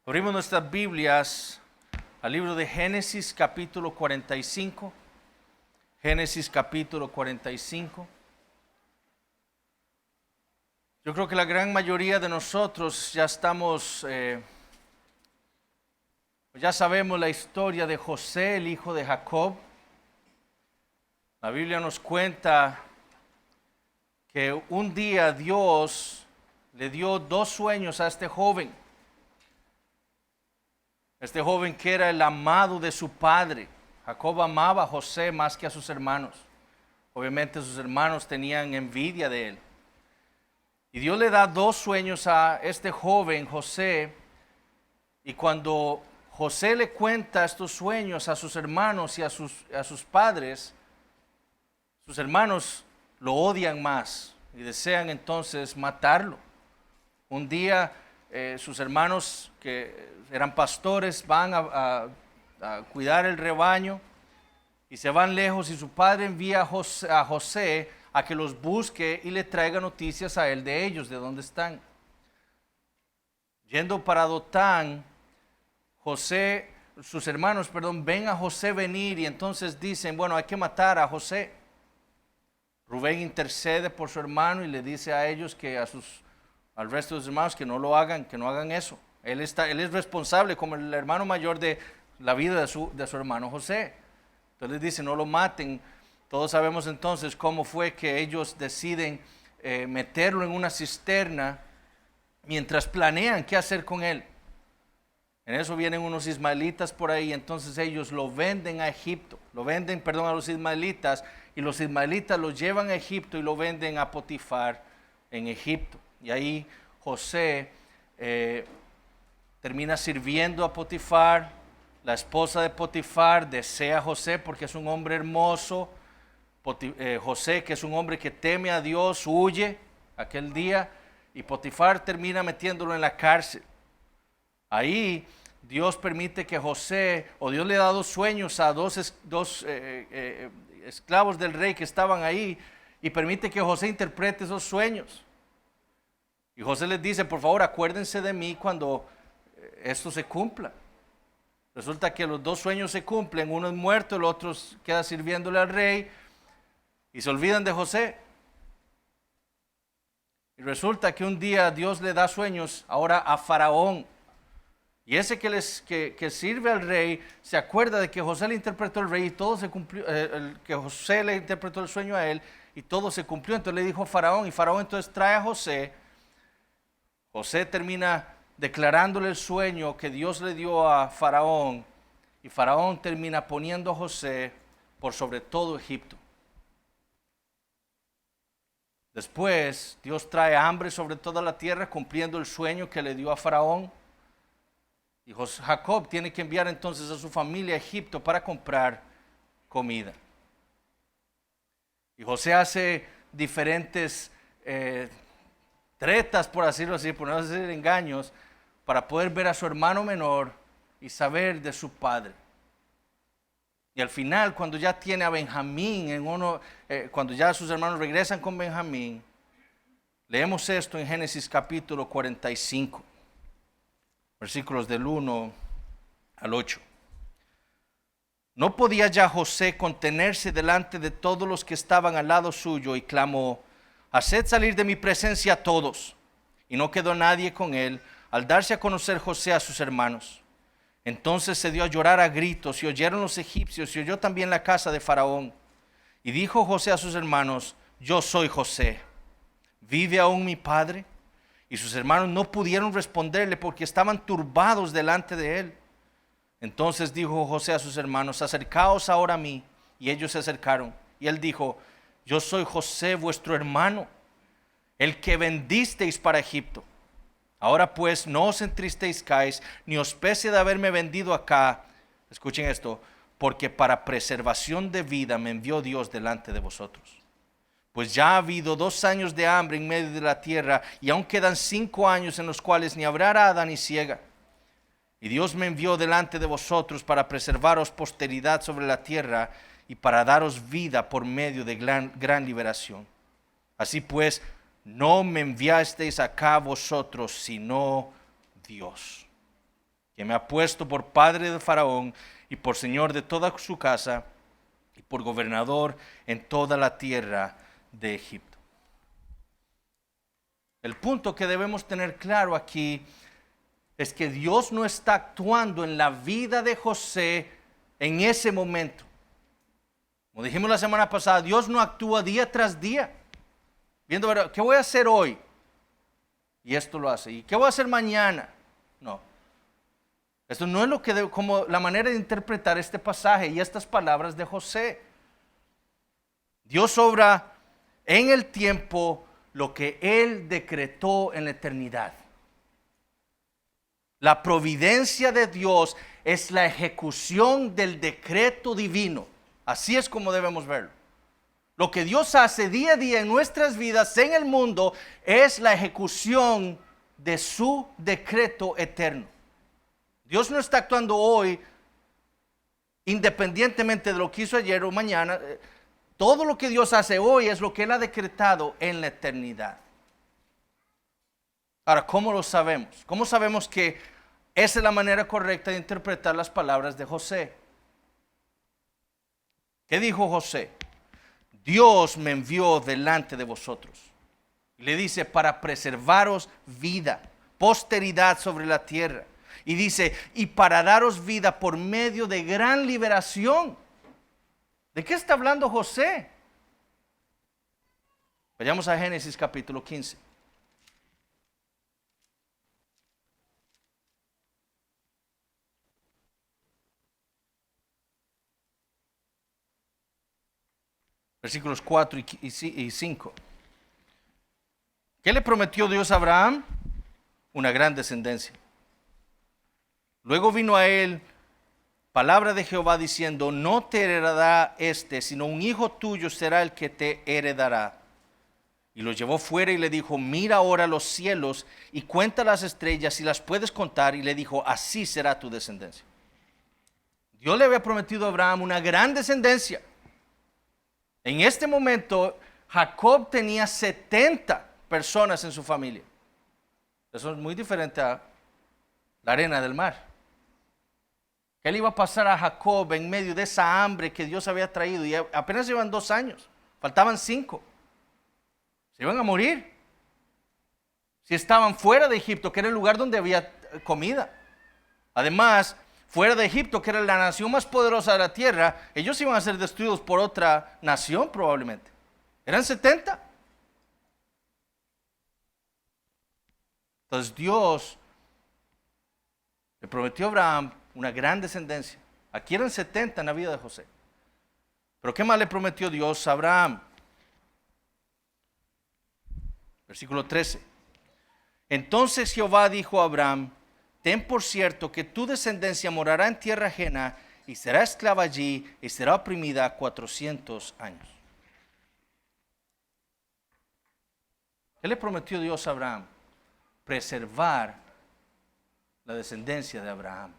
Abrimos nuestras Biblias al libro de Génesis capítulo 45. Génesis capítulo 45. Yo creo que la gran mayoría de nosotros ya ya sabemos la historia de José, el hijo de Jacob. La Biblia nos cuenta que un día Dios le dio dos sueños a este joven. Este joven que era el amado de su padre. Jacob amaba a José más que a sus hermanos. Obviamente sus hermanos tenían envidia de él. Y Dios le da dos sueños a este joven, José. Y cuando José le cuenta estos sueños a sus hermanos y a sus padres, sus hermanos lo odian más y desean entonces matarlo. Un día sus hermanos que eran pastores van a cuidar el rebaño y se van lejos, y su padre envía a José a que los busque y le traiga noticias a él de ellos, de dónde están. Yendo para Dotán, sus hermanos, ven a José venir, y entonces dicen, bueno, hay que matar a José. Rubén intercede por su hermano y le dice a ellos al resto de sus hermanos que no lo hagan, que no hagan eso. Él es responsable como el hermano mayor de la vida de su hermano José. Entonces les dice, no lo maten. Todos sabemos entonces cómo fue que ellos deciden meterlo en una cisterna mientras planean qué hacer con él. En eso vienen unos ismaelitas por ahí, entonces ellos lo venden a Egipto. A los ismaelitas, y los ismaelitas lo llevan a Egipto y lo venden a Potifar en Egipto. Y ahí José termina sirviendo a Potifar. La esposa de Potifar desea a José porque es un hombre hermoso. José, que es un hombre que teme a Dios, huye aquel día, y Potifar termina metiéndolo en la cárcel. Ahí Dios permite que Dios le da dos sueños a dos esclavos del rey que estaban ahí, y permite que José interprete esos sueños. Y José les dice, por favor, acuérdense de mí cuando esto se cumpla. Resulta que los dos sueños se cumplen, uno es muerto, el otro queda sirviéndole al rey, y se olvidan de José. Y resulta que un día Dios le da sueños ahora a Faraón. Y ese que sirve al rey se acuerda de que José le interpretó al rey y todo se cumplió, que José le interpretó el sueño a él y todo se cumplió. Entonces le dijo a Faraón, y Faraón entonces trae a José. José termina declarándole el sueño que Dios le dio a Faraón, y Faraón termina poniendo a José por sobre todo Egipto. Después Dios trae hambre sobre toda la tierra, cumpliendo el sueño que le dio a Faraón. Y Jacob tiene que enviar entonces a su familia a Egipto para comprar comida. Y José hace diferentes tretas, por decirlo así, por no decir engaños, para poder ver a su hermano menor y saber de su padre. Y al final, cuando ya tiene a Benjamín, cuando ya sus hermanos regresan con Benjamín, leemos esto en Génesis capítulo 45. Versículos del 1 al 8. No podía ya José contenerse delante de todos los que estaban al lado suyo, y clamó: haced salir de mi presencia a todos. Y no quedó nadie con él al darse a conocer José a sus hermanos. Entonces se dio a llorar a gritos, y oyeron los egipcios, y oyó también la casa de Faraón. Y dijo José a sus hermanos: yo soy José. ¿Vive aún mi padre? Y sus hermanos no pudieron responderle porque estaban turbados delante de él. Entonces dijo José a sus hermanos: acercaos ahora a mí. Y ellos se acercaron. Y él dijo: yo soy José, vuestro hermano, el que vendisteis para Egipto. Ahora pues no os entristezcáis, ni os pese de haberme vendido acá. Escuchen esto: porque para preservación de vida me envió Dios delante de vosotros. Pues ya ha habido 2 años de hambre en medio de la tierra, y aún quedan 5 años en los cuales ni habrá arada ni siega. Y Dios me envió delante de vosotros para preservaros posteridad sobre la tierra, y para daros vida por medio de gran liberación. Así pues, no me enviasteis acá vosotros, sino Dios. que me ha puesto por padre de Faraón y por señor de toda su casa y por gobernador en toda la tierra de Egipto. El punto que debemos tener claro aquí es que Dios no está actuando en la vida de José en ese momento. Como dijimos la semana pasada, Dios no actúa día tras día, viendo, ¿qué voy a hacer hoy? Y esto lo hace. ¿Y qué voy a hacer mañana? No. Esto no es lo que como la manera de interpretar este pasaje y estas palabras de José. Dios obra en el tiempo lo que Él decretó en la eternidad. La providencia de Dios es la ejecución del decreto divino. Así es como debemos verlo. Lo que Dios hace día a día en nuestras vidas, en el mundo, es la ejecución de su decreto eterno. Dios no está actuando hoy independientemente de lo que hizo ayer o mañana. Todo lo que Dios hace hoy es lo que Él ha decretado en la eternidad. Ahora, ¿cómo lo sabemos? ¿Cómo sabemos que esa es la manera correcta de interpretar las palabras de José? ¿Qué dijo José? Dios me envió delante de vosotros. Y le dice, para preservaros vida, posteridad sobre la tierra. Y dice, y para daros vida por medio de gran liberación. ¿De qué está hablando José? Vayamos a Génesis capítulo 15. Versículos 4 y 5. ¿Qué le prometió Dios a Abraham? Una gran descendencia. Luego vino a él palabra de Jehová diciendo, no te heredará sino un hijo tuyo será el que te heredará. Y lo llevó fuera y le dijo, mira ahora los cielos y cuenta las estrellas si las puedes contar. Y le dijo, así será tu descendencia. Dios le había prometido a Abraham una gran descendencia. En este momento, Jacob tenía 70 personas en su familia. Eso es muy diferente a la arena del mar. ¿Qué le iba a pasar a Jacob en medio de esa hambre que Dios había traído? Y apenas llevan 2 años, faltaban 5. Se iban a morir. Si estaban fuera de Egipto, que era el lugar donde había comida. Además, fuera de Egipto, que era la nación más poderosa de la tierra, ellos iban a ser destruidos por otra nación probablemente. Eran 70. Entonces Dios le prometió a Abraham una gran descendencia. Aquí eran 70 en la vida de José. Pero ¿qué más le prometió Dios a Abraham? Versículo 13. Entonces Jehová dijo a Abraham, ten por cierto que tu descendencia morará en tierra ajena y será esclava allí y será oprimida 400 años. ¿Qué le prometió Dios a Abraham? Preservar la descendencia de Abraham.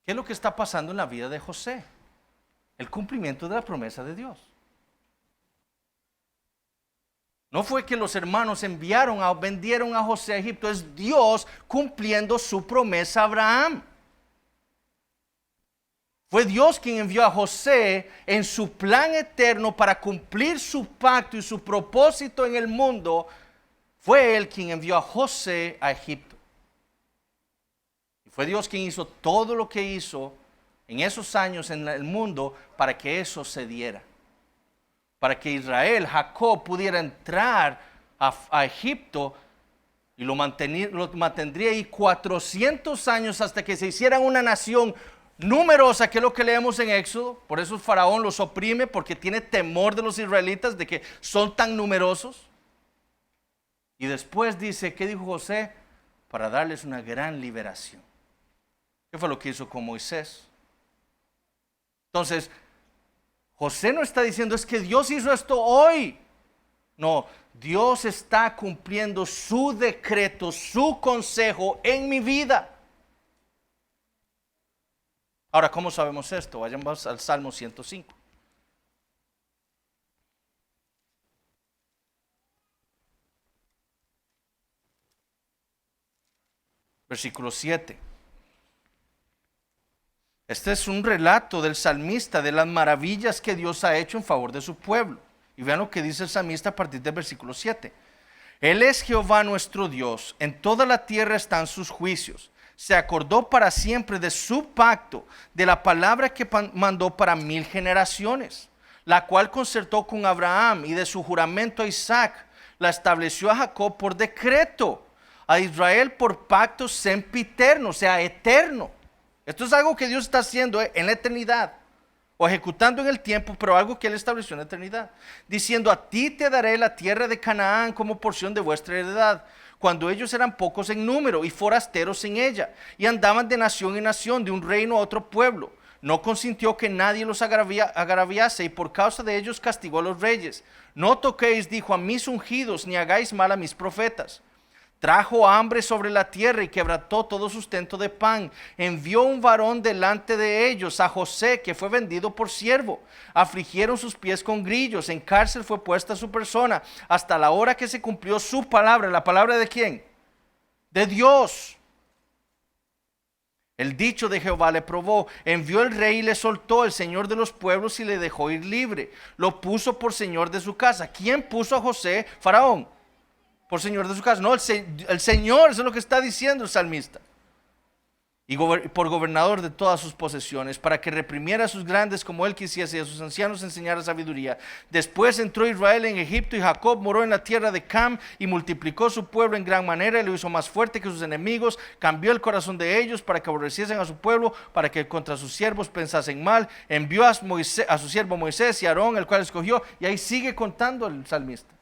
¿Qué es lo que está pasando en la vida de José? El cumplimiento de la promesa de Dios. No fue que los hermanos vendieron a José a Egipto, es Dios cumpliendo su promesa a Abraham. Fue Dios quien envió a José en su plan eterno para cumplir su pacto y su propósito en el mundo. Fue Él quien envió a José a Egipto. Y fue Dios quien hizo todo lo que hizo en esos años en el mundo para que eso se diera. Para que Israel, Jacob, pudiera entrar a Egipto y lo mantendría ahí 400 años hasta que se hicieran una nación numerosa, que es lo que leemos en Éxodo. Por eso el faraón los oprime, porque tiene temor de los israelitas de que son tan numerosos. Y después dice, ¿qué dijo José? Para darles una gran liberación. ¿Qué fue lo que hizo con Moisés? Entonces, José no está diciendo, es que Dios hizo esto hoy. No, Dios está cumpliendo su decreto, su consejo en mi vida. Ahora, ¿cómo sabemos esto? Vayamos al Salmo 105. Versículo 7. Este es un relato del salmista de las maravillas que Dios ha hecho en favor de su pueblo. Y vean lo que dice el salmista a partir del versículo 7. Él es Jehová nuestro Dios, en toda la tierra están sus juicios. Se acordó para siempre de su pacto, de la palabra que mandó para 1000 generaciones, la cual concertó con Abraham, y de su juramento a Isaac, la estableció a Jacob por decreto, a Israel por pacto sempiterno, o sea, eterno. Esto es algo que Dios está haciendo en la eternidad, o ejecutando en el tiempo, pero algo que Él estableció en la eternidad, diciendo: a ti te daré la tierra de Canaán como porción de vuestra heredad, cuando ellos eran pocos en número y forasteros en ella, y andaban de nación en nación, de un reino a otro pueblo. No consintió que nadie los agraviase, y por causa de ellos castigó a los reyes. No toquéis, dijo, a mis ungidos, ni hagáis mal a mis profetas. Trajo hambre sobre la tierra y quebrantó todo sustento de pan. Envió un varón delante de ellos, a José, que fue vendido por siervo. Afligieron sus pies con grillos, en cárcel fue puesta su persona, hasta la hora que se cumplió su palabra. ¿La palabra de quién? De Dios. El dicho de Jehová le probó. Envió el rey y le soltó, el Señor de los pueblos, y le dejó ir libre. Lo puso por señor de su casa. ¿Quién puso a José? Faraón. Por señor de su casa. No, el Señor, eso es lo que está diciendo el salmista. Y por gobernador de todas sus posesiones, para que reprimiera a sus grandes como él quisiese, y a sus ancianos enseñara sabiduría. Después entró Israel en Egipto, y Jacob moró en la tierra de Cam, y multiplicó su pueblo en gran manera, y lo hizo más fuerte que sus enemigos. Cambió el corazón de ellos para que aborreciesen a su pueblo, para que contra sus siervos pensasen mal. Envió a su siervo Moisés y Aarón, el cual escogió. Y ahí sigue contando el salmista.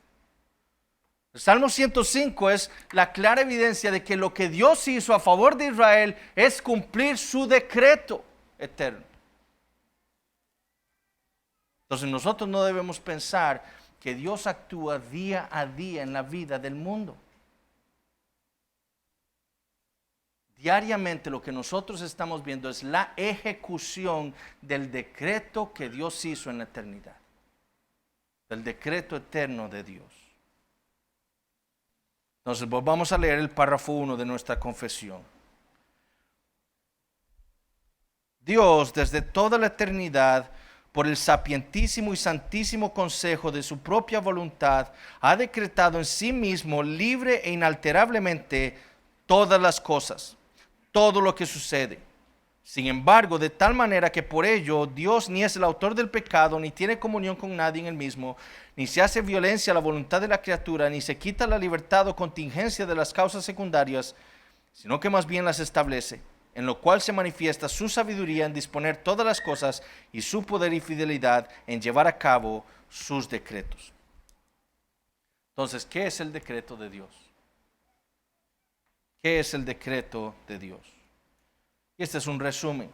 El Salmo 105 es la clara evidencia de que lo que Dios hizo a favor de Israel es cumplir su decreto eterno. Entonces nosotros no debemos pensar que Dios actúa día a día en la vida del mundo. Diariamente lo que nosotros estamos viendo es la ejecución del decreto que Dios hizo en la eternidad. Del decreto eterno de Dios. Entonces, vamos a leer el párrafo 1 de nuestra confesión. Dios, desde toda la eternidad, por el sapientísimo y santísimo consejo de su propia voluntad, ha decretado en sí mismo, libre e inalterablemente, todas las cosas, todo lo que sucede. Sin embargo, de tal manera que por ello Dios ni es el autor del pecado, ni tiene comunión con nadie en el mismo, ni se hace violencia a la voluntad de la criatura, ni se quita la libertad o contingencia de las causas secundarias, sino que más bien las establece, en lo cual se manifiesta su sabiduría en disponer todas las cosas y su poder y fidelidad en llevar a cabo sus decretos. Entonces, ¿qué es el decreto de Dios? ¿Qué es el decreto de Dios? Y este es un resumen.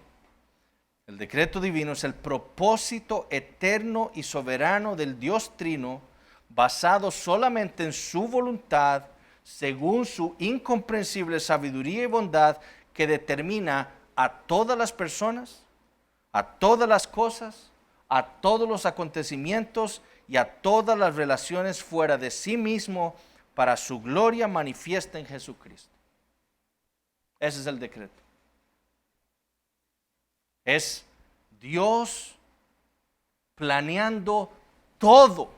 El decreto divino es el propósito eterno y soberano del Dios Trino, basado solamente en su voluntad, según su incomprensible sabiduría y bondad, que determina a todas las personas, a todas las cosas, a todos los acontecimientos y a todas las relaciones fuera de sí mismo, para su gloria manifiesta en Jesucristo. Ese es el decreto. Es Dios planeando todo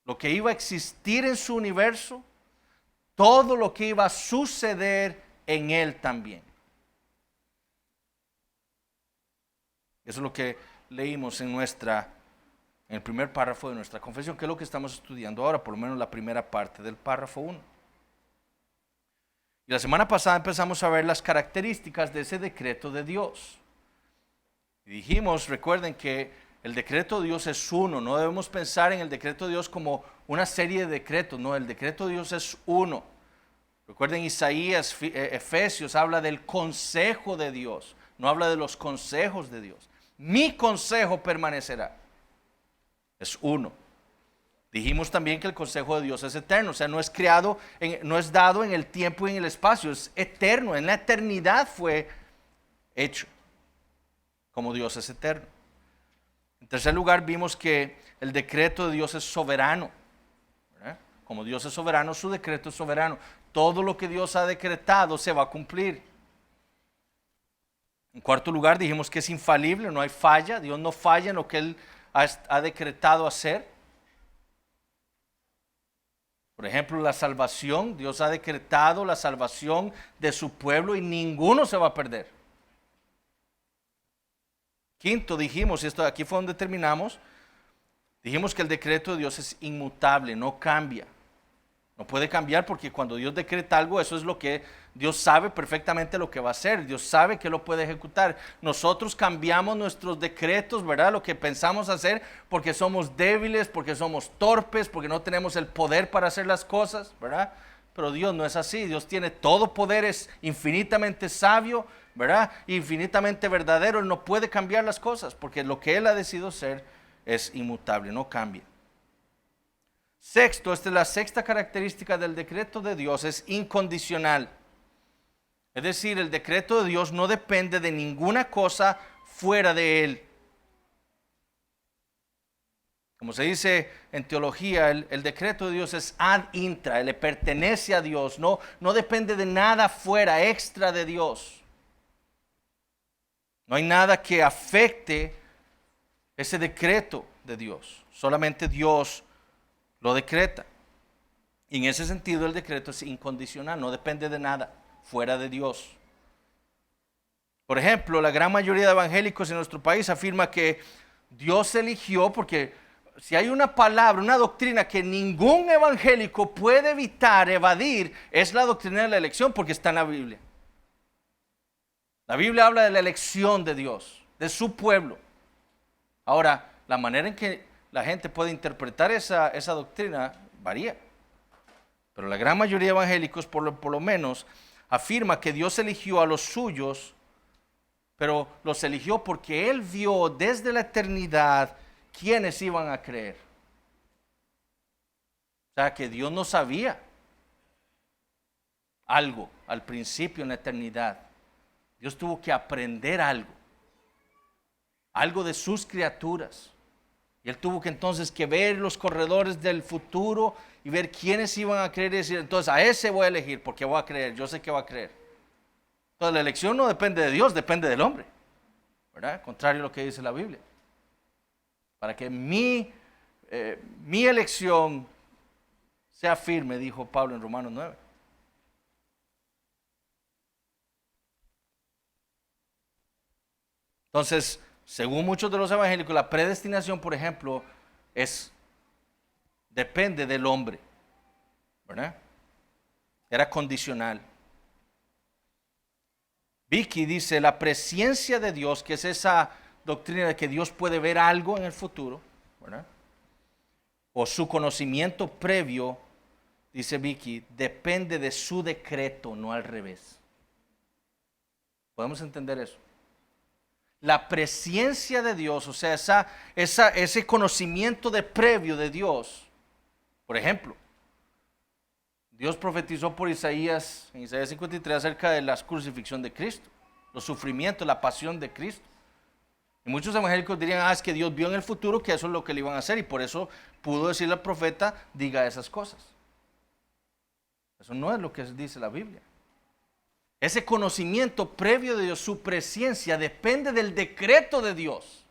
lo que iba a existir en su universo, todo lo que iba a suceder en él también. Eso es lo que leímos en el primer párrafo de nuestra confesión, que es lo que estamos estudiando ahora, por lo menos la primera parte del párrafo 1. Y la semana pasada empezamos a ver las características de ese decreto de Dios. Y dijimos, recuerden que el decreto de Dios es uno. No debemos pensar en el decreto de Dios como una serie de decretos. No, el decreto de Dios es uno. Recuerden Isaías, Efesios, habla del consejo de Dios. No habla de los consejos de Dios. Mi consejo permanecerá. Es uno. Dijimos también que el consejo de Dios es eterno, o sea, no es dado en el tiempo y en el espacio, es eterno, en la eternidad fue hecho, como Dios es eterno. En tercer lugar, vimos que el decreto de Dios es soberano, ¿verdad? Como Dios es soberano, su decreto es soberano. Todo lo que Dios ha decretado se va a cumplir. En cuarto lugar, dijimos que es infalible, no hay falla. Dios no falla en lo que Él ha decretado hacer. Por ejemplo, la salvación. Dios ha decretado la salvación de su pueblo y ninguno se va a perder. Quinto, dijimos, y esto aquí fue donde terminamos, dijimos que el decreto de Dios es inmutable, no cambia. No puede cambiar porque cuando Dios decreta algo, eso es lo que Dios sabe perfectamente lo que va a hacer. Dios sabe que lo puede ejecutar. Nosotros cambiamos nuestros decretos, ¿verdad? Lo que pensamos hacer porque somos débiles, porque somos torpes, porque no tenemos el poder para hacer las cosas, ¿verdad? Pero Dios no es así. Dios tiene todo poder, es infinitamente sabio, ¿verdad? Infinitamente verdadero. Él no puede cambiar las cosas porque lo que Él ha decidido ser es inmutable, no cambia. Sexto, esta es la sexta característica del decreto de Dios, es incondicional. Es decir, el decreto de Dios no depende de ninguna cosa fuera de Él. Como se dice en teología, el decreto de Dios es ad intra, le pertenece a Dios, no depende de nada fuera, extra de Dios. No hay nada que afecte ese decreto de Dios, solamente Dios lo decreta. Y en ese sentido el decreto es incondicional, no depende de nada fuera de Dios. Por ejemplo, la gran mayoría de evangélicos en nuestro país afirma que Dios eligió, porque si hay una palabra, una doctrina que ningún evangélico puede evadir, es la doctrina de la elección, porque está en la Biblia. La Biblia habla de la elección de Dios, de su pueblo. Ahora, la manera en que la gente puede interpretar esa doctrina varía. Pero la gran mayoría de evangélicos, por lo menos, afirma que Dios eligió a los suyos, pero los eligió porque Él vio desde la eternidad quiénes iban a creer. O sea, que Dios no sabía algo al principio en la eternidad. Dios tuvo que aprender algo de sus criaturas. Y Él tuvo que entonces que ver los corredores del futuro y ver quiénes iban a creer y decir, entonces a ese voy a elegir porque voy a creer, yo sé que va a creer. Entonces la elección no depende de Dios, depende del hombre, ¿verdad? Contrario a lo que dice la Biblia. Para que mi elección sea firme, dijo Pablo en Romanos 9. Entonces, según muchos de los evangélicos, la predestinación, por ejemplo, depende del hombre, ¿verdad? Era condicional. Vicky dice, la presencia de Dios, que es esa doctrina de que Dios puede ver algo en el futuro, ¿verdad? O su conocimiento previo, dice Vicky, depende de su decreto, no al revés. ¿Podemos entender eso? La presencia de Dios, o sea, ese conocimiento previo de Dios. Por ejemplo, Dios profetizó por Isaías, en Isaías 53, acerca de la crucifixión de Cristo, los sufrimientos, la pasión de Cristo. Y muchos evangélicos dirían, es que Dios vio en el futuro que eso es lo que le iban a hacer y por eso pudo decirle al profeta, diga esas cosas. Eso no es lo que dice la Biblia. Ese conocimiento previo de Dios, su presencia, depende del decreto de Dios.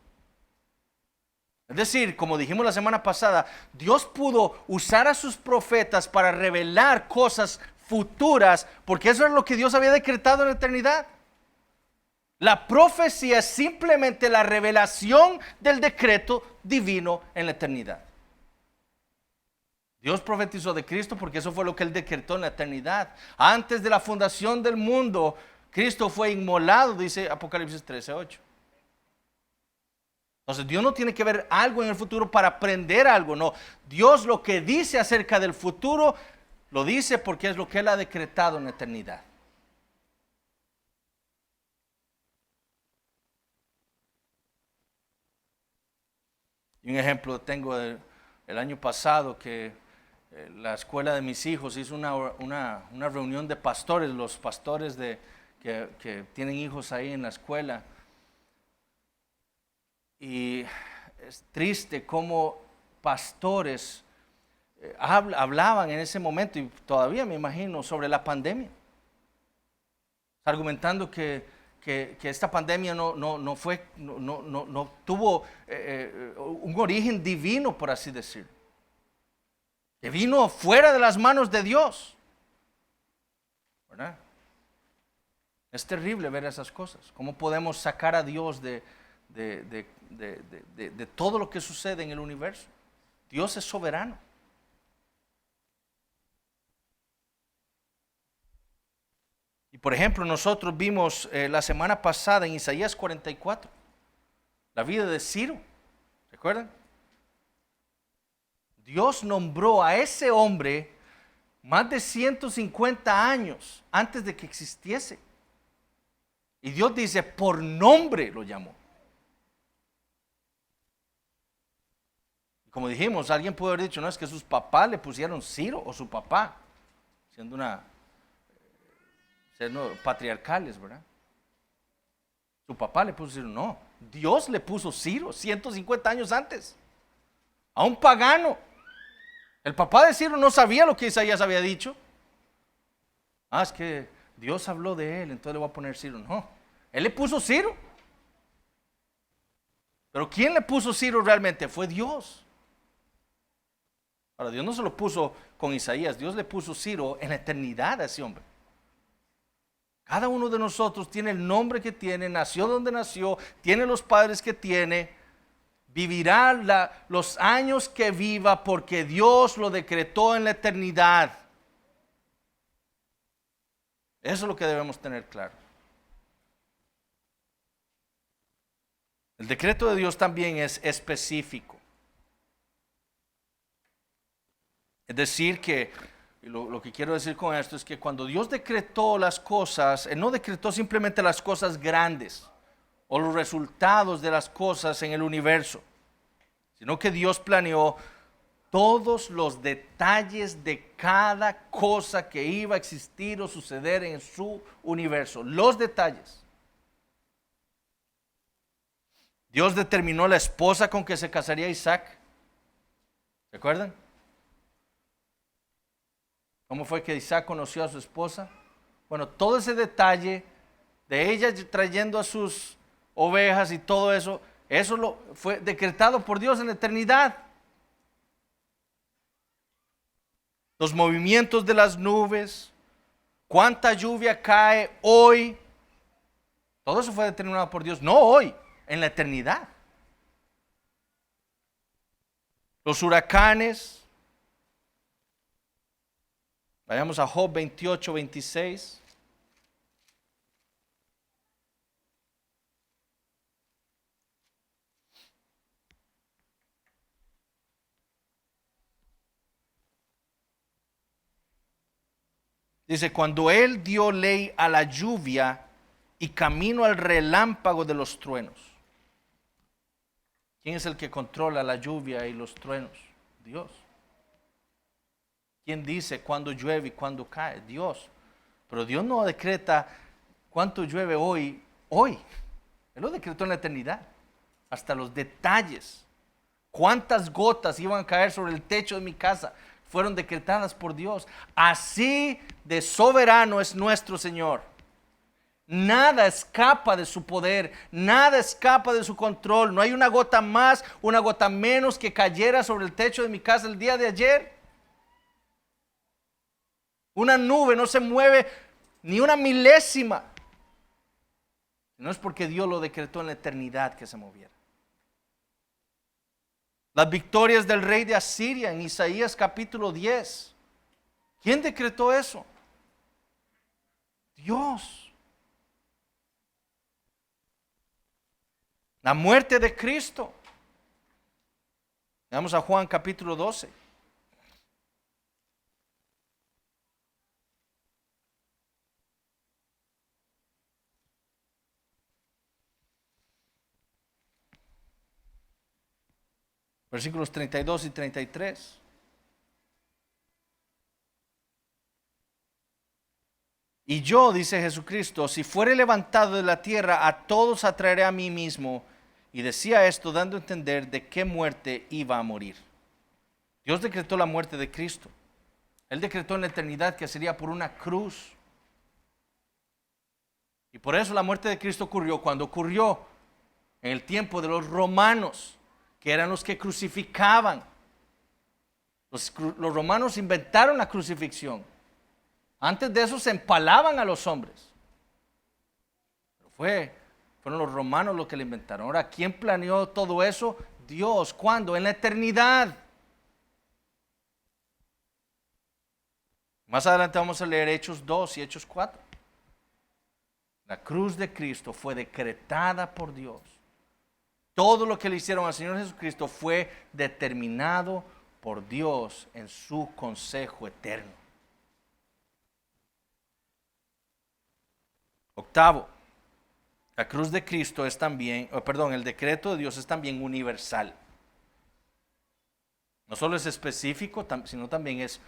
Es decir, como dijimos la semana pasada, Dios pudo usar a sus profetas para revelar cosas futuras, porque eso es lo que Dios había decretado en la eternidad. La profecía es simplemente la revelación del decreto divino en la eternidad. Dios profetizó de Cristo porque eso fue lo que Él decretó en la eternidad. Antes de la fundación del mundo, Cristo fue inmolado, dice Apocalipsis 13:8. Entonces Dios no tiene que ver algo en el futuro para aprender algo, no. Dios lo que dice acerca del futuro, lo dice porque es lo que Él ha decretado en la eternidad. Y un ejemplo tengo el año pasado que la escuela de mis hijos hizo una reunión de pastores, los pastores que tienen hijos ahí en la escuela. Y es triste cómo pastores hablaban en ese momento, y todavía me imagino, sobre la pandemia, argumentando que esta pandemia no tuvo un origen divino, por así decirlo, que vino fuera de las manos de Dios, ¿verdad? Es terrible ver esas cosas. ¿Cómo podemos sacar a Dios de todo lo que sucede en el universo? Dios es soberano. Y por ejemplo, nosotros vimos la semana pasada en Isaías 44, la vida de Ciro. ¿Recuerdan? Dios nombró a ese hombre más de 150 años antes de que existiese. Y Dios dice, por nombre lo llamó. Y como dijimos, alguien puede haber dicho, no, es que sus papás le pusieron Ciro, o su papá, siendo patriarcales, ¿verdad? Su papá le puso Ciro. No, Dios le puso Ciro 150 años antes, a un pagano. El papá de Ciro no sabía lo que Isaías había dicho. Es que Dios habló de él, entonces le voy a poner Ciro. No, él le puso Ciro. Pero ¿quién le puso Ciro realmente? Fue Dios. Ahora, Dios no se lo puso con Isaías, Dios le puso Ciro en la eternidad a ese hombre. Cada uno de nosotros tiene el nombre que tiene, nació donde nació, tiene los padres que tiene, vivirá los años que viva porque Dios lo decretó en la eternidad. Eso es lo que debemos tener claro. El decreto de Dios también es específico. Es decir que, lo que quiero decir con esto es que cuando Dios decretó las cosas, Él no decretó simplemente las cosas grandes o los resultados de las cosas en el universo, sino que Dios planeó todos los detalles de cada cosa que iba a existir o suceder en su universo. Los detalles. Dios determinó la esposa con que se casaría Isaac. ¿Recuerdan? ¿Cómo fue que Isaac conoció a su esposa? Bueno, todo ese detalle de ella trayendo a sus ovejas y todo eso, fue decretado por Dios en la eternidad. Los movimientos de las nubes, cuánta lluvia cae hoy, todo eso fue determinado por Dios, no hoy, en la eternidad. Los huracanes. Vayamos a Job 28, 26. Dice, cuando Él dio ley a la lluvia y camino al relámpago de los truenos. ¿Quién es el que controla la lluvia y los truenos? Dios. ¿Quién dice cuándo llueve y cuándo cae? Dios. Pero Dios no decreta cuánto llueve hoy. Él lo decretó en la eternidad. Hasta los detalles. Cuántas gotas iban a caer sobre el techo de mi casa fueron decretadas por Dios. Así de soberano es nuestro Señor. Nada escapa de su poder, nada escapa de su control. No hay una gota más, una gota menos que cayera sobre el techo de mi casa el día de ayer. Una nube no se mueve ni una milésima. No es porque Dios lo decretó en la eternidad que se moviera. Las victorias del rey de Asiria en Isaías capítulo 10. ¿Quién decretó eso? Dios. La muerte de Cristo. Vamos a Juan capítulo 12. Versículos 32 y 33. Y yo, dice Jesucristo, si fuere levantado de la tierra, a todos atraeré a mí mismo. Y decía esto dando a entender de qué muerte iba a morir. Dios decretó la muerte de Cristo. Él decretó en la eternidad que sería por una cruz. Y por eso la muerte de Cristo ocurrió cuando ocurrió en el tiempo de los romanos, que eran los que crucificaban. Los romanos inventaron la crucifixión. Antes de eso se empalaban a los hombres. Pero fueron los romanos los que lo inventaron. Ahora, ¿quién planeó todo eso? Dios. ¿Cuándo? En la eternidad. Más adelante vamos a leer Hechos 2 y Hechos 4. La cruz de Cristo fue decretada por Dios. Todo lo que le hicieron al Señor Jesucristo fue determinado por Dios en su consejo eterno. Octavo, la cruz de Cristo es también, el decreto de Dios es también universal. No solo es específico, sino también es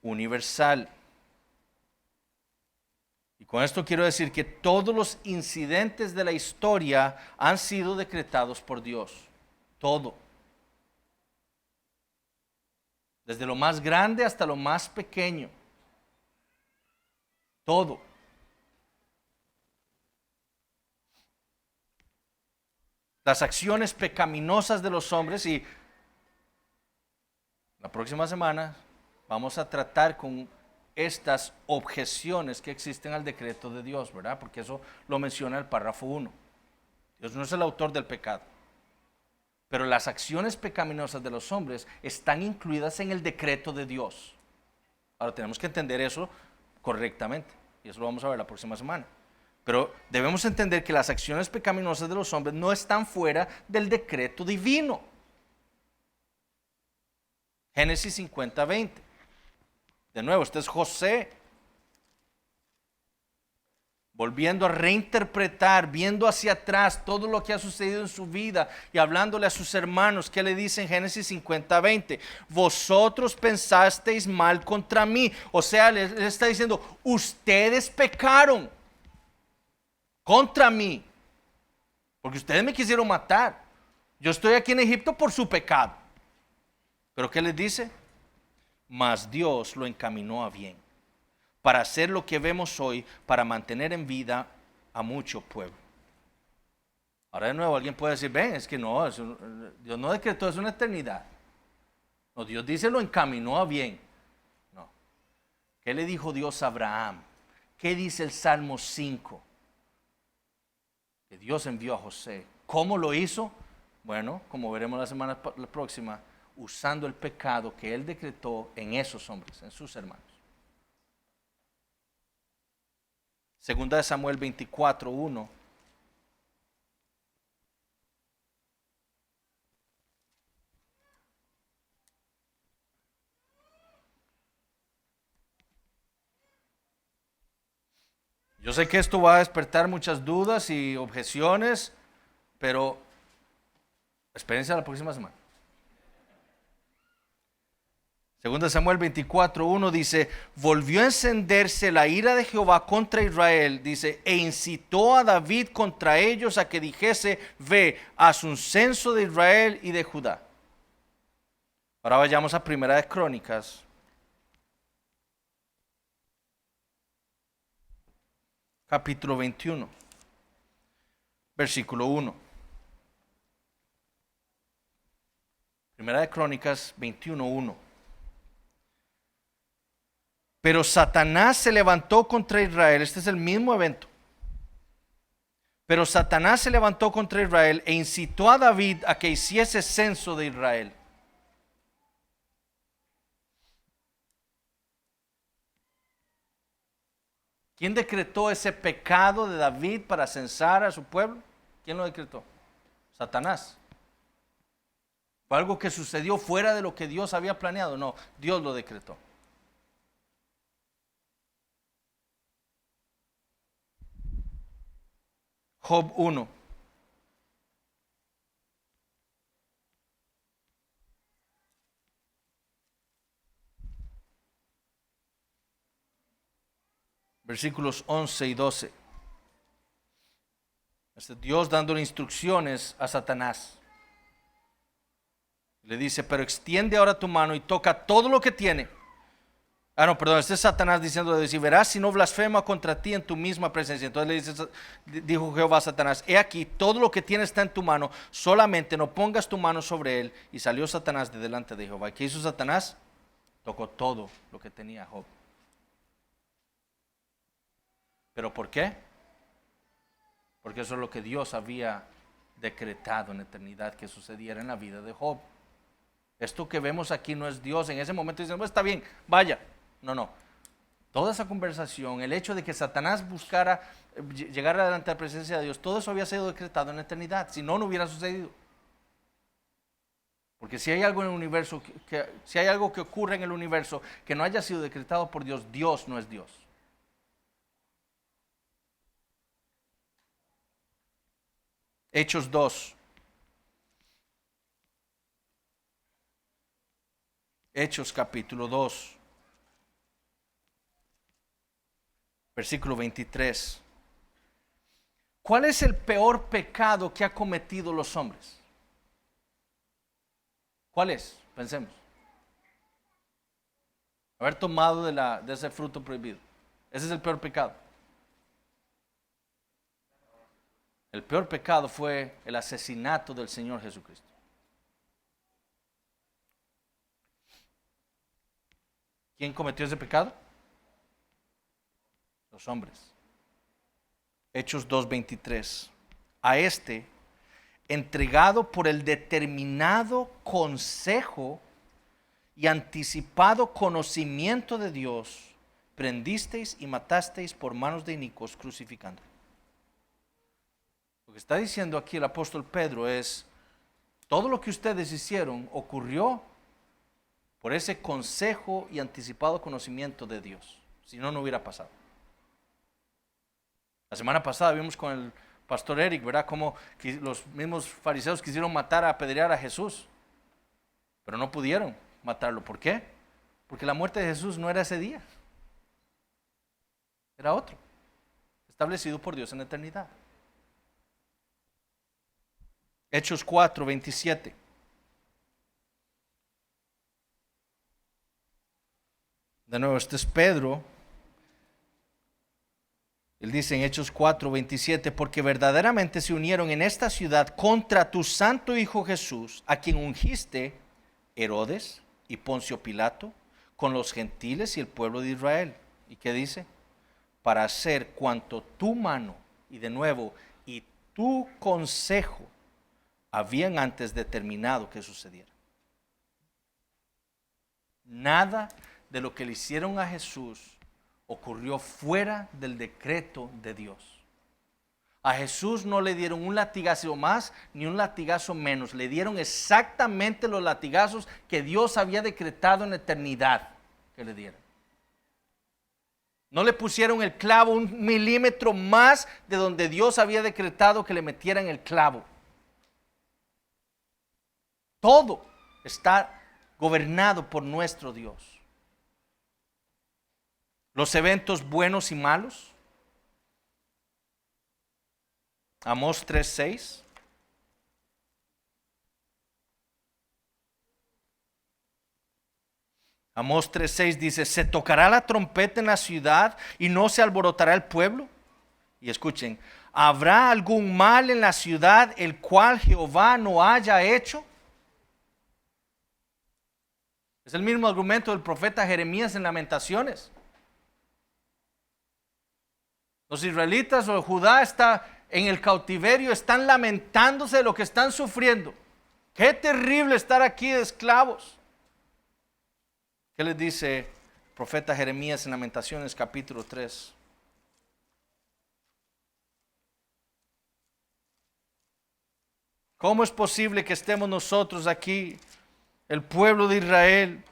universal. Y con esto quiero decir que todos los incidentes de la historia han sido decretados por Dios. Todo. Desde lo más grande hasta lo más pequeño. Todo. Las acciones pecaminosas de los hombres, y la próxima semana vamos a tratar con estas objeciones que existen al decreto de Dios, ¿verdad? Porque eso lo menciona el párrafo 1. Dios no es el autor del pecado. Pero las acciones pecaminosas de los hombres están incluidas en el decreto de Dios. Ahora tenemos que entender eso correctamente. Y eso lo vamos a ver la próxima semana. Pero debemos entender que las acciones pecaminosas de los hombres no están fuera del decreto divino. Génesis 50:20. De nuevo, este es José volviendo a reinterpretar, viendo hacia atrás todo lo que ha sucedido en su vida y hablándole a sus hermanos. ¿Qué le dice en Génesis 50:20? Vosotros pensasteis mal contra mí. O sea, le está diciendo, ustedes pecaron contra mí, porque ustedes me quisieron matar. Yo estoy aquí en Egipto por su pecado. ¿Pero qué les dice? Mas Dios lo encaminó a bien, para hacer lo que vemos hoy, para mantener en vida a mucho pueblo. Ahora de nuevo alguien puede decir, ven, es que no, Dios no decretó eso en la eternidad. No, Dios dice lo encaminó a bien. No. ¿Qué le dijo Dios a Abraham? ¿Qué dice el Salmo 5? Que Dios envió a José. ¿Cómo lo hizo? Bueno, como veremos la próxima, usando el pecado que él decretó en esos hombres, en sus hermanos. Segunda de Samuel 24:1. Yo sé que esto va a despertar muchas dudas y objeciones, pero espérense a la próxima semana. Segunda Samuel 24:1 dice, volvió a encenderse la ira de Jehová contra Israel, dice, e incitó a David contra ellos a que dijese, ve, haz un censo de Israel y de Judá. Ahora vayamos a Primera de Crónicas. Capítulo 21, versículo 1. Primera de Crónicas 21:1. Pero Satanás se levantó contra Israel. Este es el mismo evento. Pero Satanás se levantó contra Israel e incitó a David a que hiciese censo de Israel. ¿Quién decretó ese pecado de David para censar a su pueblo? ¿Quién lo decretó? Satanás. ¿Fue algo que sucedió fuera de lo que Dios había planeado? No, Dios lo decretó. Job 1. Versículos 11 y 12. Este Dios dándole instrucciones a Satanás. Le dice, pero extiende ahora tu mano y toca todo lo que tiene. Ah, no, perdón, este es Satanás diciendo, y verás si no blasfema contra ti en tu misma presencia. Entonces le dice, dijo Jehová a Satanás, he aquí, todo lo que tienes está en tu mano, solamente no pongas tu mano sobre él. Y salió Satanás de delante de Jehová. ¿Qué hizo Satanás? Tocó todo lo que tenía Job. ¿Pero por qué? Porque eso es lo que Dios había decretado en la eternidad que sucediera en la vida de Job. Esto que vemos aquí no es Dios. En ese momento dicen, pues está bien, vaya. No. Toda esa conversación, el hecho de que Satanás buscara llegar adelante a la presencia de Dios, todo eso había sido decretado en la eternidad. Si no, no hubiera sucedido. Porque si hay algo en el universo, si hay algo que ocurre en el universo que no haya sido decretado por Dios, Dios no es Dios. Hechos 2. Hechos capítulo 2. Versículo 23. ¿Cuál es el peor pecado que han cometido los hombres? ¿Cuál es? Pensemos. Haber tomado de ese fruto prohibido. Ese es el peor pecado. El peor pecado fue el asesinato del Señor Jesucristo. ¿Quién cometió ese pecado? Los hombres. Hechos 2:23. A este, entregado por el determinado consejo y anticipado conocimiento de Dios, prendisteis y matasteis por manos de inicuos, crucificando. Lo que está diciendo aquí el apóstol Pedro es, todo lo que ustedes hicieron ocurrió por ese consejo y anticipado conocimiento de Dios. Si no, no hubiera pasado. La semana pasada vimos con el pastor Eric, ¿verdad? Cómo los mismos fariseos quisieron matar, apedrear a Jesús, pero no pudieron matarlo. ¿Por qué? Porque la muerte de Jesús no era ese día. Era otro, establecido por Dios en la eternidad. Hechos 4:27. De nuevo, este es Pedro. Él dice en Hechos 4:27, porque verdaderamente se unieron en esta ciudad contra tu santo Hijo Jesús, a quien ungiste Herodes y Poncio Pilato, con los gentiles y el pueblo de Israel. ¿Y qué dice? Para hacer cuanto tu mano, y de nuevo, y tu consejo habían antes determinado que sucediera. Nada de lo que le hicieron a Jesús ocurrió fuera del decreto de Dios. A Jesús no le dieron un latigazo más ni un latigazo menos. Le dieron exactamente los latigazos que Dios había decretado en la eternidad que le dieran. No le pusieron el clavo 1 milímetro más de donde Dios había decretado que le metieran el clavo. Todo está gobernado por nuestro Dios. Los eventos buenos y malos. Amós 3:6. Amós 3:6 dice, ¿se tocará la trompeta en la ciudad y no se alborotará el pueblo? Y escuchen, ¿habrá algún mal en la ciudad el cual Jehová no haya hecho? Es el mismo argumento del profeta Jeremías en Lamentaciones. Los israelitas o Judá está en el cautiverio, están lamentándose de lo que están sufriendo. Qué terrible estar aquí de esclavos. ¿Qué les dice el profeta Jeremías en Lamentaciones capítulo 3? ¿Cómo es posible que estemos nosotros aquí, el pueblo de Israel?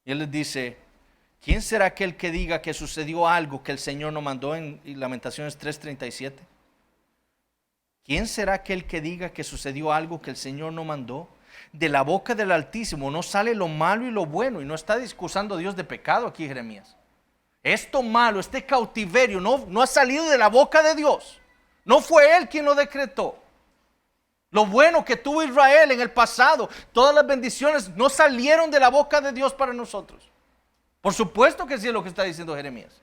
Y él les dice, ¿quién será aquel que diga que sucedió algo que el Señor no mandó en Lamentaciones 3:37? ¿Quién será aquel que diga que sucedió algo que el Señor no mandó? De la boca del Altísimo no sale lo malo y lo bueno. Y no está excusando a Dios de pecado aquí Jeremías. Esto malo, este cautiverio no ha salido de la boca de Dios. No fue Él quien lo decretó. Lo bueno que tuvo Israel en el pasado, todas las bendiciones no salieron de la boca de Dios para nosotros. Por supuesto que sí es lo que está diciendo Jeremías.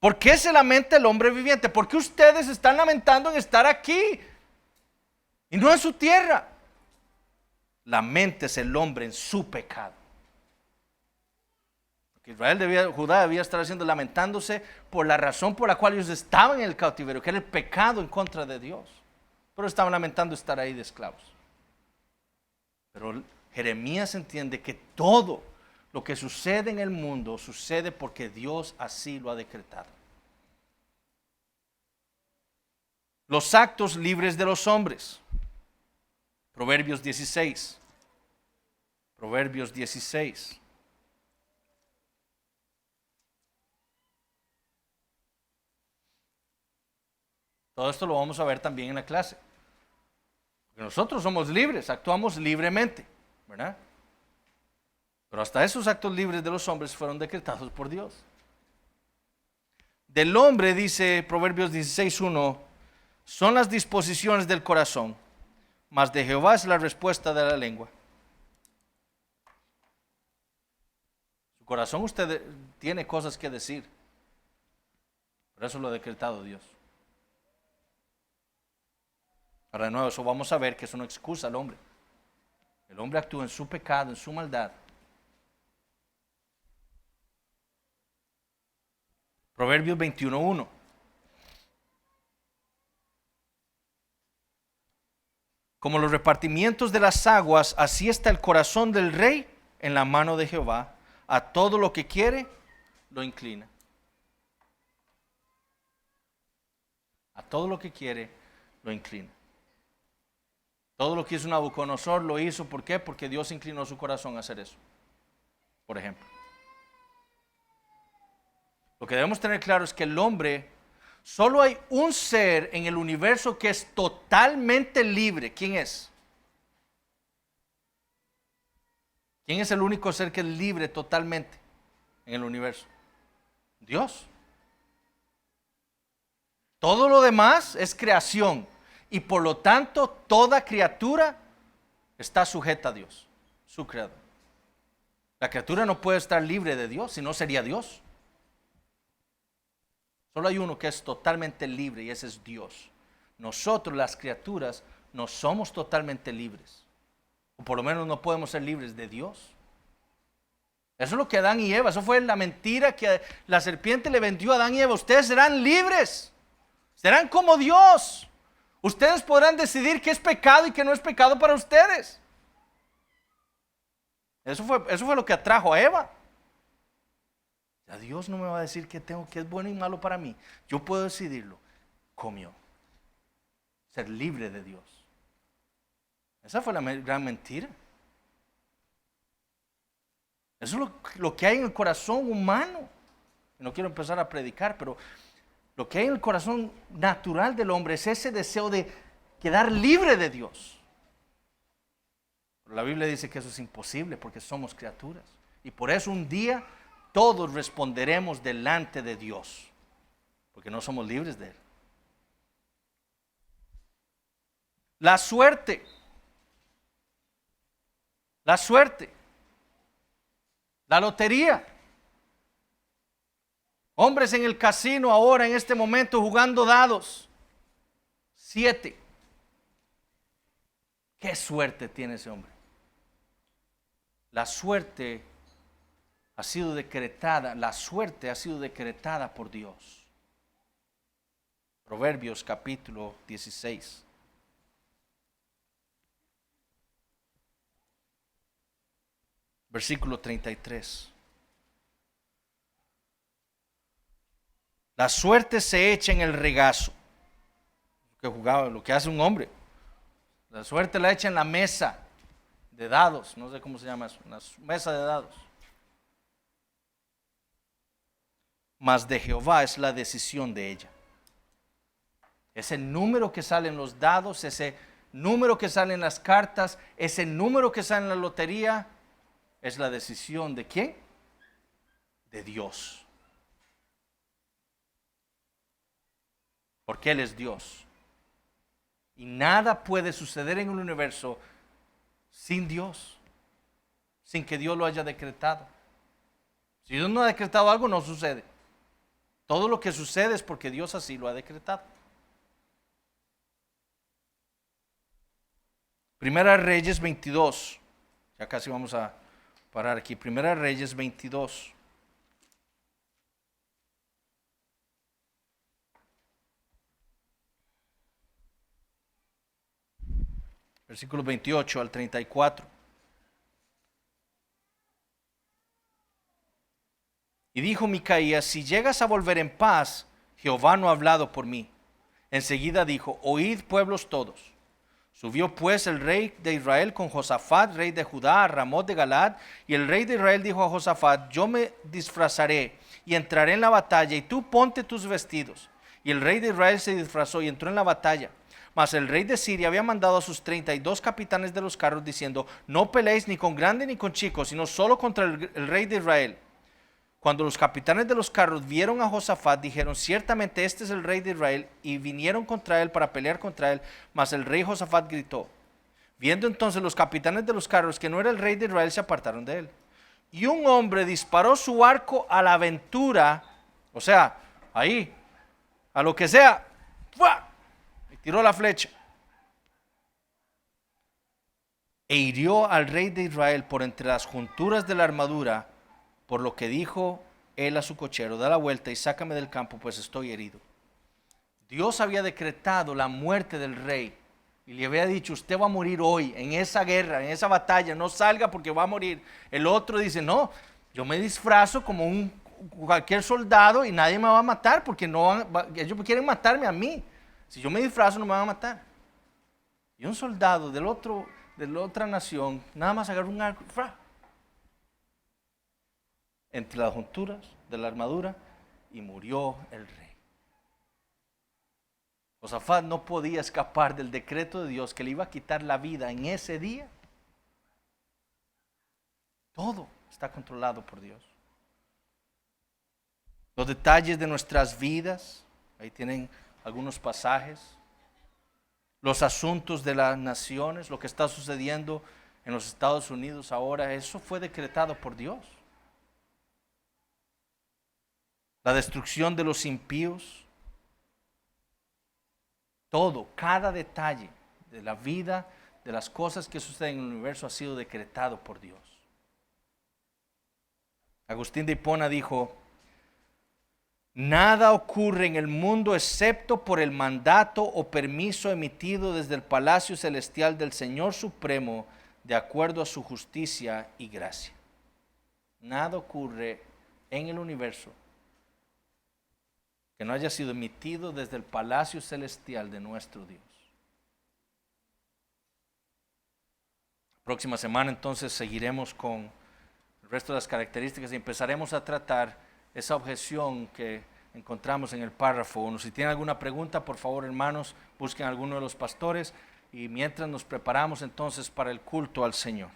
¿Por qué se lamenta el hombre viviente? ¿Por qué ustedes están lamentando en estar aquí y no en su tierra? Laméntese el hombre en su pecado. Porque Judá debía estar haciendo lamentándose por la razón por la cual ellos estaban en el cautiverio, que era el pecado en contra de Dios. Pero estaban lamentando estar ahí de esclavos. Pero Jeremías entiende que todo lo que sucede en el mundo sucede porque Dios así lo ha decretado. Los actos libres de los hombres. Proverbios 16. Proverbios 16. Todo esto lo vamos a ver también en la clase. Porque nosotros somos libres, actuamos libremente, ¿verdad? Pero hasta esos actos libres de los hombres fueron decretados por Dios. Del hombre, dice Proverbios 16:1, son las disposiciones del corazón, mas de Jehová es la respuesta de la lengua. Su corazón usted tiene cosas que decir, pero eso lo ha decretado Dios. Ahora de nuevo, eso vamos a ver que eso no excusa al hombre. El hombre actúa en su pecado, en su maldad. Proverbios 21:1. Como los repartimientos de las aguas, así está el corazón del rey en la mano de Jehová. A todo lo que quiere, lo inclina. A todo lo que quiere, lo inclina. Todo lo que hizo Nabucodonosor lo hizo, ¿por qué? Porque Dios inclinó su corazón a hacer eso. Por ejemplo. Lo que debemos tener claro es que el hombre, solo hay un ser en el universo que es totalmente libre. ¿Quién es? ¿Quién es el único ser que es libre totalmente en el universo? Dios. Todo lo demás es creación y por lo tanto toda criatura está sujeta a Dios, su creador. La criatura no puede estar libre de Dios, si no sería Dios. Solo hay uno que es totalmente libre y ese es Dios. Nosotros, las criaturas, no somos totalmente libres. O por lo menos no podemos ser libres de Dios. Eso es lo que Adán y Eva, eso fue la mentira que la serpiente le vendió a Adán y Eva. Ustedes serán libres, serán como Dios. Ustedes podrán decidir qué es pecado y qué no es pecado para ustedes. Eso fue lo que atrajo a Eva. Ya Dios no me va a decir qué es bueno y malo para mí. Yo puedo decidirlo. Comió. Ser libre de Dios. Esa fue la gran mentira. Eso es lo que hay en el corazón humano. No quiero empezar a predicar, pero lo que hay en el corazón natural del hombre es ese deseo de quedar libre de Dios. Pero la Biblia dice que eso es imposible porque somos criaturas. Y por eso un día todos responderemos delante de Dios, porque no somos libres de Él. La suerte. La suerte. La lotería. Hombres en el casino ahora, en este momento, jugando dados. 7. ¿Qué suerte tiene ese hombre? La suerte ha sido decretada, la suerte ha sido decretada por Dios. Proverbios capítulo 16. Versículo 33. La suerte se echa en el regazo. Lo que hace un hombre. La suerte la echa en la mesa de dados. No sé cómo se llama eso. Una mesa de dados. Mas de Jehová es la decisión de ella. Ese número que sale en los dados, ese número que sale en las cartas, ese número que sale en la lotería, es la decisión de ¿quién? De Dios. Porque Él es Dios. Y nada puede suceder en el universo sin Dios, sin que Dios lo haya decretado. Si Dios no ha decretado algo, no sucede. Todo lo que sucede es porque Dios así lo ha decretado. Primera Reyes 22. Ya casi vamos a parar aquí. Primera Reyes 22. Versículos 28 al 34. Y dijo Micaías: si llegas a volver en paz, Jehová no ha hablado por mí. Enseguida dijo: oíd, pueblos todos. Subió pues el rey de Israel con Josafat, rey de Judá, a Ramot de Galaad, y el rey de Israel dijo a Josafat: yo me disfrazaré y entraré en la batalla, y tú ponte tus vestidos. Y el rey de Israel se disfrazó y entró en la batalla. Mas el rey de Siria había mandado a sus 32 capitanes de los carros, diciendo: no peleéis ni con grande ni con chico, sino solo contra el rey de Israel. Cuando los capitanes de los carros vieron a Josafat, dijeron: ciertamente este es el rey de Israel, y vinieron contra él para pelear contra él. Mas el rey Josafat gritó. Viendo entonces los capitanes de los carros que no era el rey de Israel, se apartaron de él. Y un hombre disparó su arco a la aventura, o sea, ahí, a lo que sea, ¡fua!, y tiró la flecha. E hirió al rey de Israel por entre las junturas de la armadura, por lo que dijo él a su cochero: da la vuelta y sácame del campo, pues estoy herido. Dios había decretado la muerte del rey y le había dicho: usted va a morir hoy, en esa guerra, en esa batalla, no salga porque va a morir. El otro dice: no, yo me disfrazo como cualquier soldado y nadie me va a matar, porque ellos quieren matarme a mí. Si yo me disfrazo no me van a matar. Y un soldado de la otra nación nada más agarró un arco, entre las junturas de la armadura, y murió el rey. Josafat no podía escapar del decreto de Dios que le iba a quitar la vida en ese día. Todo está controlado por Dios. Los detalles de nuestras vidas, ahí tienen algunos pasajes. Los asuntos de las naciones, lo que está sucediendo en los Estados Unidos ahora, eso fue decretado por Dios. La destrucción de los impíos, todo, cada detalle de la vida, de las cosas que suceden en el universo ha sido decretado por Dios. Agustín de Hipona dijo: nada ocurre en el mundo excepto por el mandato o permiso emitido desde el palacio celestial del Señor Supremo, de acuerdo a su justicia y gracia. Nada ocurre en el universo que no haya sido emitido desde el palacio celestial de nuestro Dios. Próxima semana entonces seguiremos con el resto de las características y empezaremos a tratar esa objeción que encontramos en el párrafo 1. Si tienen alguna pregunta, por favor, hermanos, busquen a alguno de los pastores, y mientras nos preparamos entonces para el culto al Señor.